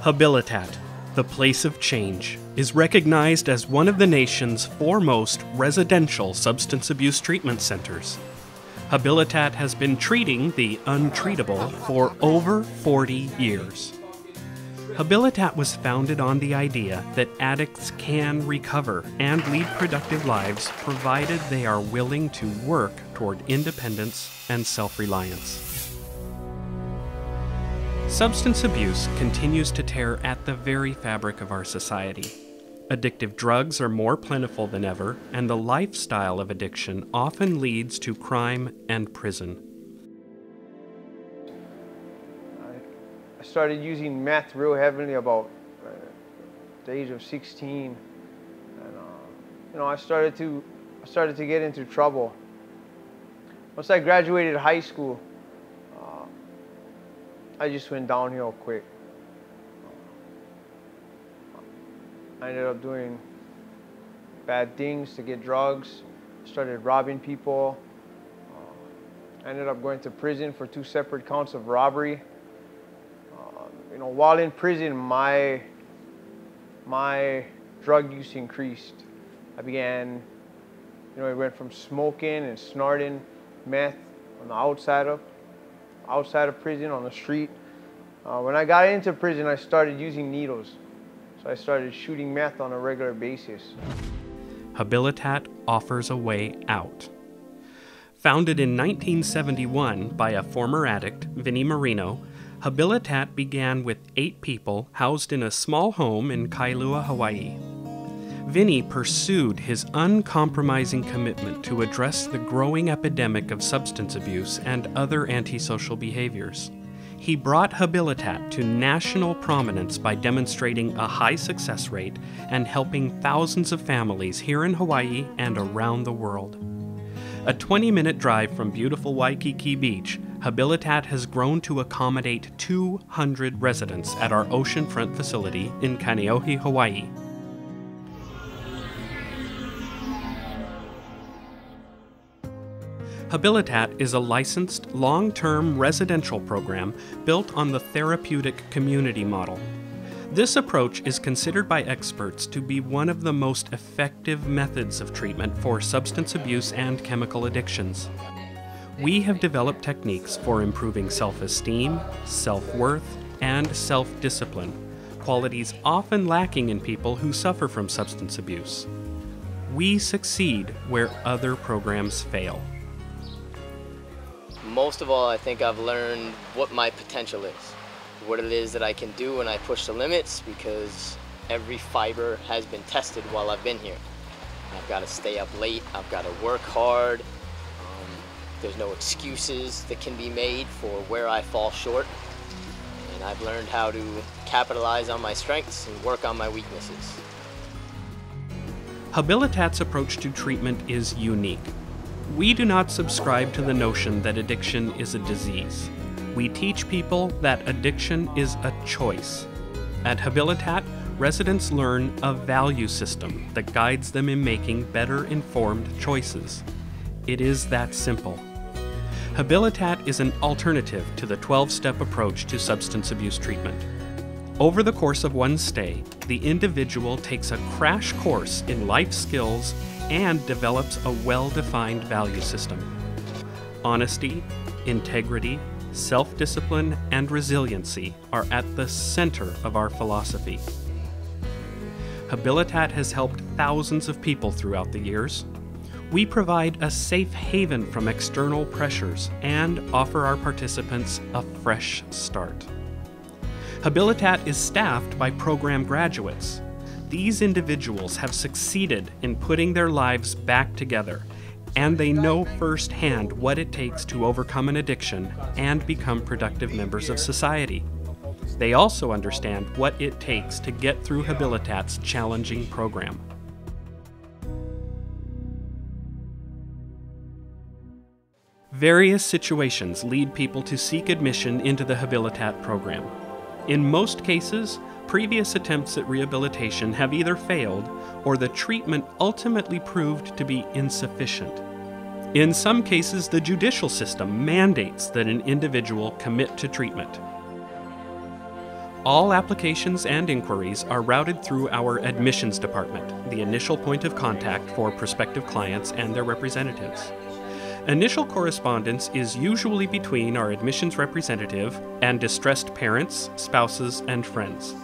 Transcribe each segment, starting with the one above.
Habilitat, the place of change, is recognized as one of the nation's foremost residential substance abuse treatment centers. Habilitat has been treating the untreatable for over 40 years. Habilitat was founded on the idea that addicts can recover and lead productive lives provided they are willing to work toward independence and self-reliance. Substance abuse continues to tear at the very fabric of our society. Addictive drugs are more plentiful than ever, and the lifestyle of addiction often leads to crime and prison. I started using meth real heavily about the age of 16, and I started to get into trouble. Once I graduated high school, I just went downhill quick. I ended up doing bad things to get drugs, started robbing people. I ended up going to prison for 2 separate counts of robbery. While in prison, my drug use increased. I began, it went from smoking and snorting meth on the outside of prison, on the street. When I got into prison, I started using needles. So I started shooting meth on a regular basis. Habilitat offers a way out. Founded in 1971 by a former addict, Vinny Marino, Habilitat began with 8 people housed in a small home in Kailua, Hawaii. Vinny pursued his uncompromising commitment to address the growing epidemic of substance abuse and other antisocial behaviors. He brought Habilitat to national prominence by demonstrating a high success rate and helping thousands of families here in Hawaii and around the world. A 20-minute drive from beautiful Waikiki Beach, Habilitat has grown to accommodate 200 residents at our oceanfront facility in Kaneohe, Hawaii. Habilitat is a licensed, long-term residential program built on the Therapeutic community model. This approach is considered by experts to be one of the most effective methods of treatment for substance abuse and chemical addictions. We have developed techniques for improving self-esteem, self-worth, and self-discipline, qualities often lacking in people who suffer from substance abuse. We succeed where other programs fail. Most of all, I think I've learned what my potential is, what it is that I can do when I push the limits, because every fiber has been tested while I've been here. I've got to stay up late, I've got to work hard. There's no excuses that can be made for where I fall short. And I've learned how to capitalize on my strengths and work on my weaknesses. Habilitat's approach to treatment is unique. We do not subscribe to the notion that addiction is a disease. We teach people that addiction is a choice. At Habilitat, residents learn a value system that guides them in making better informed choices. It is that simple. Habilitat is an alternative to the 12-step approach to substance abuse treatment. Over the course of one stay, the individual takes a crash course in life skills and develops a well-defined value system. Honesty, integrity, self-discipline, and resiliency are at the center of our philosophy. Habilitat has helped thousands of people throughout the years. We provide a safe haven from external pressures and offer our participants a fresh start. Habilitat is staffed by program graduates. These individuals have succeeded in putting their lives back together, and they know firsthand what it takes to overcome an addiction and become productive members of society. They also understand what it takes to get through Habilitat's challenging program. Various situations lead people to seek admission into the Habilitat program. In most cases, previous attempts at rehabilitation have either failed or the treatment ultimately proved to be insufficient. In some cases, the judicial system mandates that an individual commit to treatment. All applications and inquiries are routed through our admissions department, the initial point of contact for prospective clients and their representatives. Initial correspondence is usually between our admissions representative and distressed parents, spouses, and friends.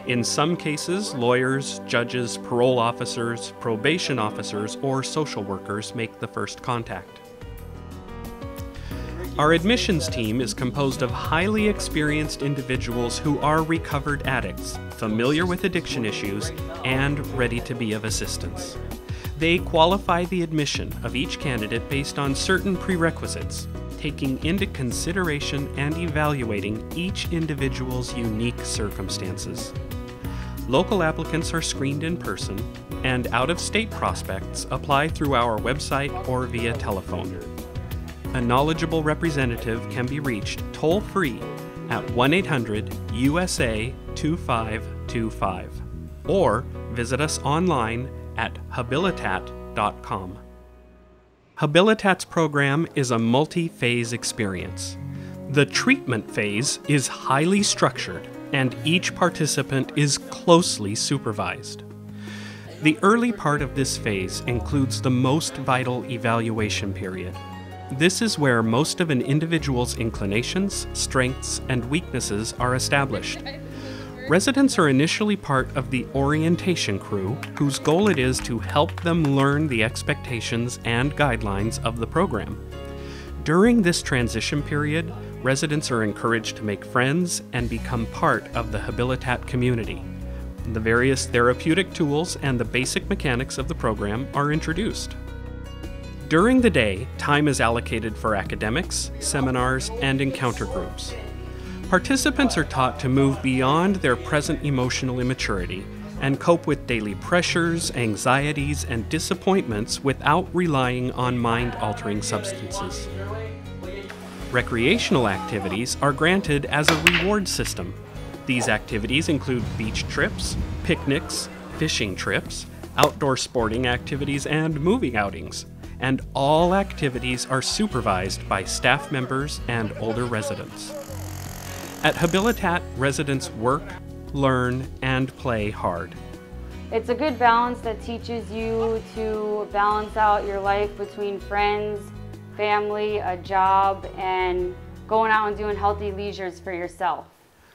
In some cases, lawyers, judges, parole officers, probation officers, or social workers make the first contact. Our admissions team is composed of highly experienced individuals who are recovered addicts, familiar with addiction issues, and ready to be of assistance. They qualify the admission of each candidate based on certain prerequisites, taking into consideration and evaluating each individual's unique circumstances. Local applicants are screened in person, and out-of-state prospects apply through our website or via telephone. A knowledgeable representative can be reached toll-free at 1-800-USA-2525 or visit us online at habilitat.com. Habilitat's program is a multi-phase experience. The treatment phase is highly structured, and each participant is closely supervised. The early part of this phase includes the most vital evaluation period. This is where most of an individual's inclinations, strengths, and weaknesses are established. Residents are initially part of the orientation crew, whose goal it is to help them learn the expectations and guidelines of the program. During this transition period, residents are encouraged to make friends and become part of the Habilitat community. The various therapeutic tools and the basic mechanics of the program are introduced. During the day, time is allocated for academics, seminars, and encounter groups. Participants are taught to move beyond their present emotional immaturity and cope with daily pressures, anxieties, and disappointments without relying on mind-altering substances. Recreational activities are granted as a reward system. These activities include beach trips, picnics, fishing trips, outdoor sporting activities, and movie outings. And all activities are supervised by staff members and older residents. At Habilitat, residents work, learn, and play hard. It's a good balance that teaches you to balance out your life between friends, family, a job, and going out and doing healthy leisures for yourself.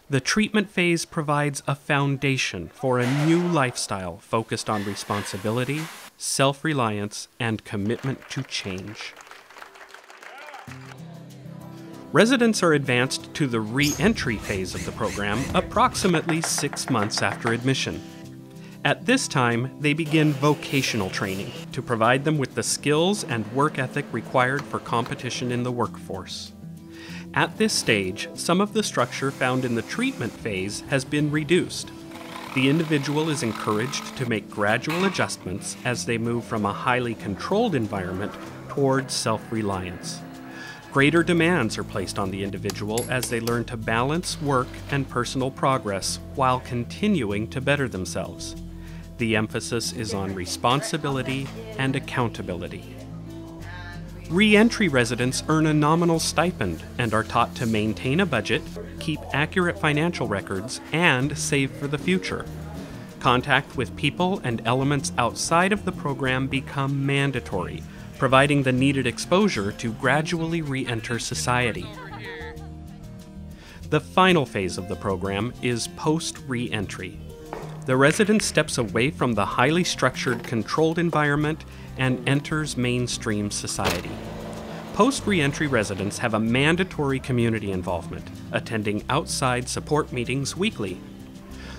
The treatment phase provides a foundation for a new lifestyle focused on responsibility, self-reliance, and commitment to change. Residents are advanced to the Reentry phase of the program approximately 6 months after admission. At this time, they begin vocational training to provide them with the skills and work ethic required for competition in the workforce. At this stage, some of the structure found in the treatment phase has been reduced. The individual is encouraged to make gradual adjustments as they move from a highly controlled environment towards self-reliance. Greater demands are placed on the individual as they learn to balance work and personal progress while continuing to better themselves. The emphasis is on responsibility and accountability. Reentry residents earn a nominal stipend and are taught to maintain a budget, keep accurate financial records, and save for the future. Contact with people and elements outside of the program become mandatory, providing the needed exposure to gradually re-enter society. The final phase of the program is post-re-entry. The resident steps away from the highly structured, controlled environment and enters mainstream society. Post-re-entry residents have a mandatory community involvement, attending outside support meetings weekly.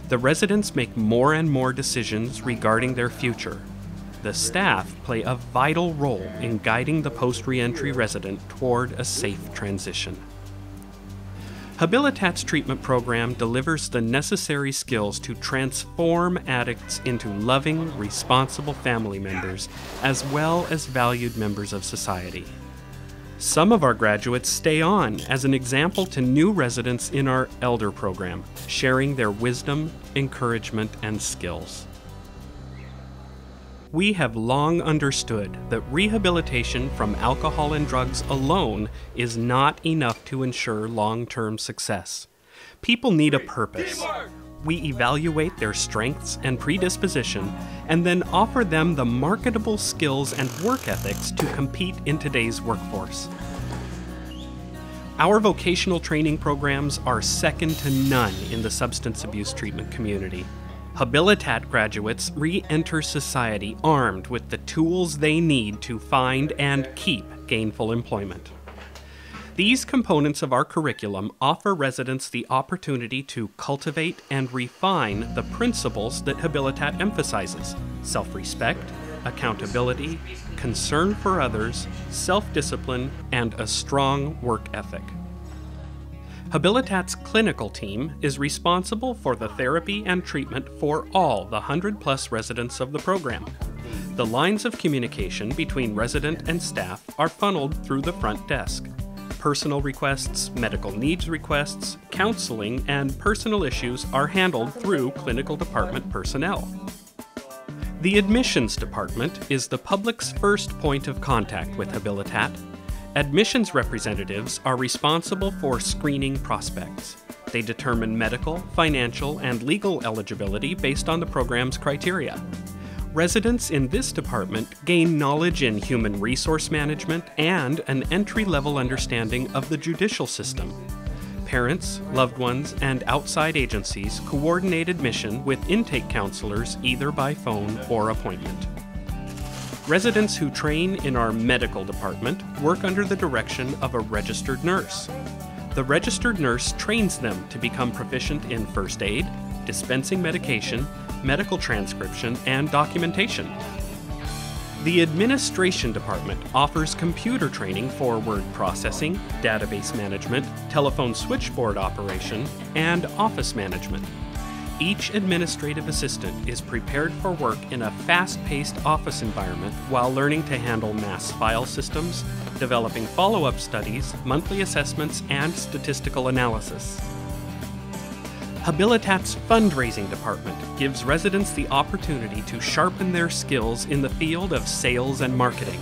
The residents make more and more decisions regarding their future. The staff play a vital role in guiding the post-re-entry resident toward a safe transition. Habilitat's treatment program delivers the necessary skills to transform addicts into loving, responsible family members, as well as valued members of society. Some of our graduates stay on as an example to new residents in our Elder program, sharing their wisdom, encouragement, and skills. We have long understood that rehabilitation from alcohol and drugs alone is not enough to ensure long-term success. People need a purpose. We evaluate their strengths and predisposition and then offer them the marketable skills and work ethics to compete in today's workforce. Our vocational training programs are second to none in the substance abuse treatment community. Habilitat graduates re-enter society armed with the tools they need to find and keep gainful employment. These components of our curriculum offer residents the opportunity to cultivate and refine the principles that Habilitat emphasizes: self-respect, accountability, concern for others, self-discipline, and a strong work ethic. Habilitat's clinical team is responsible for the therapy and treatment for all the 100+ residents of the program. The lines of communication between resident and staff are funneled through the front desk. Personal requests, medical needs requests, counseling, and personal issues are handled through clinical department personnel. The admissions department is the public's first point of contact with Habilitat. Admissions representatives are responsible for screening prospects. They determine medical, financial, and legal eligibility based on the program's criteria. Residents in this department gain knowledge in human resource management and an entry-level understanding of the judicial system. Parents, loved ones, and outside agencies coordinate admission with intake counselors either by phone or appointment. Residents who train in our medical department work under the direction of a registered nurse. The registered nurse trains them to become proficient in first aid, dispensing medication, medical transcription, and documentation. The administration department offers computer training for word processing, database management, telephone switchboard operation, and office management. Each administrative assistant is prepared for work in a fast-paced office environment while learning to handle mass file systems, developing follow-up studies, monthly assessments, and statistical analysis. Habilitat's fundraising department gives residents the opportunity to sharpen their skills in the field of sales and marketing.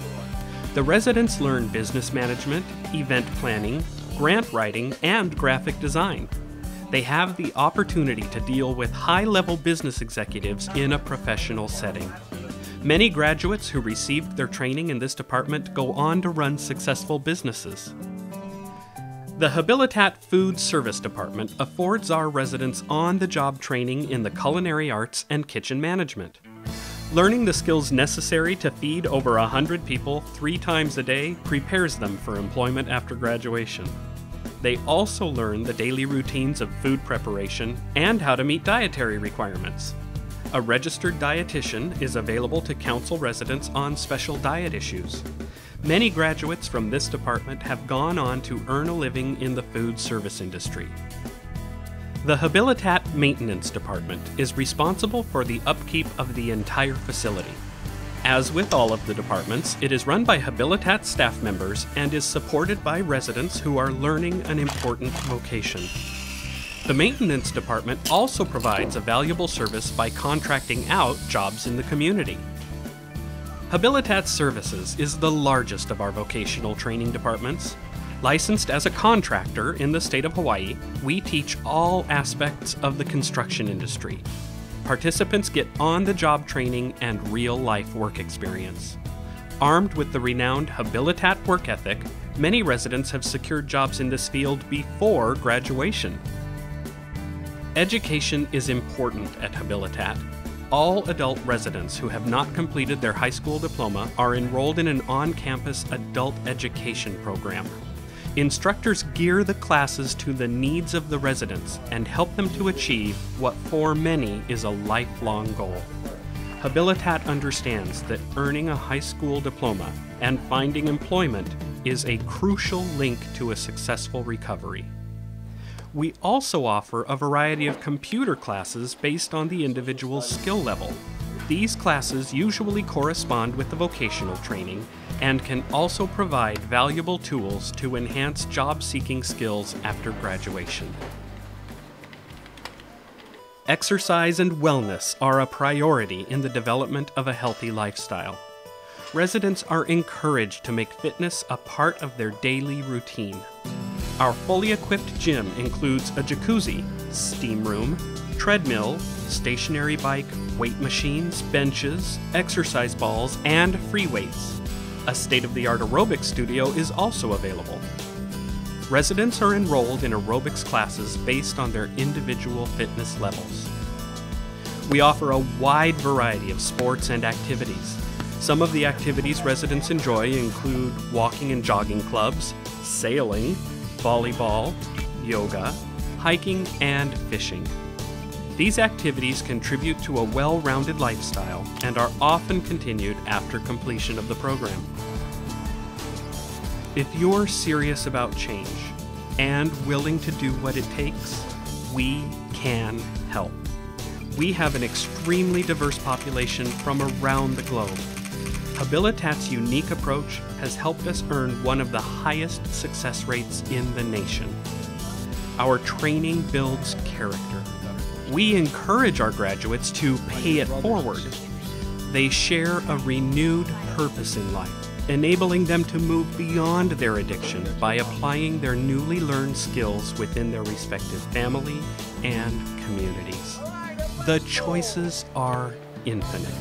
The residents learn business management, event planning, grant writing, and graphic design. They have the opportunity to deal with high-level business executives in a professional setting. Many graduates who received their training in this department go on to run successful businesses. The Habilitat Food Service Department affords our residents on-the-job training in the culinary arts and kitchen management. Learning the skills necessary to feed over 100 people 3 times a day prepares them for employment after graduation. They also learn the daily routines of food preparation and how to meet dietary requirements. A registered dietitian is available to counsel residents on special diet issues. Many graduates from this department have gone on to earn a living in the food service industry. The Habilitat Maintenance Department is responsible for the upkeep of the entire facility. As with all of the departments, it is run by Habilitat staff members and is supported by residents who are learning an important vocation. The Maintenance Department also provides a valuable service by contracting out jobs in the community. Habilitat Services is the largest of our vocational training departments. Licensed as a contractor in the state of Hawaii, we teach all aspects of the construction industry. Participants get on-the-job training and real-life work experience. Armed with the renowned Habilitat work ethic, many residents have secured jobs in this field before graduation. Education is important at Habilitat. All adult residents who have not completed their high school diploma are enrolled in an on-campus adult education program. Instructors gear the classes to the needs of the residents and help them to achieve what for many is a lifelong goal. Habilitat understands that earning a high school diploma and finding employment is a crucial link to a successful recovery. We also offer a variety of computer classes based on the individual's skill level. These classes usually correspond with the vocational training and can also provide valuable tools to enhance job-seeking skills after graduation. Exercise and wellness are a priority in the development of a healthy lifestyle. Residents are encouraged to make fitness a part of their daily routine. Our fully equipped gym includes a jacuzzi, steam room, treadmill, stationary bike, weight machines, benches, exercise balls, and free weights. A state-of-the-art aerobics studio is also available. Residents are enrolled in aerobics classes based on their individual fitness levels. We offer a wide variety of sports and activities. Some of the activities residents enjoy include walking and jogging clubs, sailing, volleyball, yoga, hiking, and fishing. These activities contribute to a well-rounded lifestyle and are often continued after completion of the program. If you're serious about change and willing to do what it takes, we can help. We have an extremely diverse population from around the globe. Habilitat's unique approach has helped us earn one of the highest success rates in the nation. Our training builds character. We encourage our graduates to pay it forward. They share a renewed purpose in life, enabling them to move beyond their addiction by applying their newly learned skills within their respective family and communities. The choices are infinite.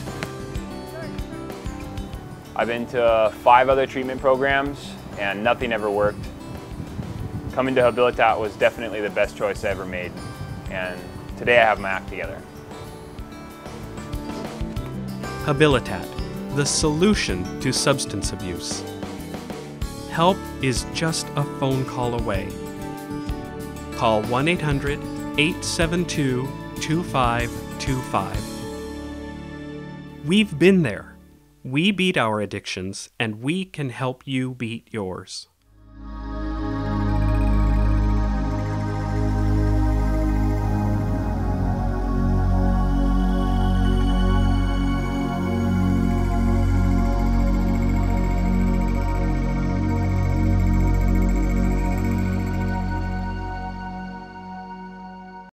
I've been to 5 other treatment programs and nothing ever worked. Coming to Habilitat was definitely the best choice I ever made, and today I have my act together. Habilitat, the solution to substance abuse. Help is just a phone call away. Call 1-800-872-2525. We've been there. We beat our addictions, and we can help you beat yours.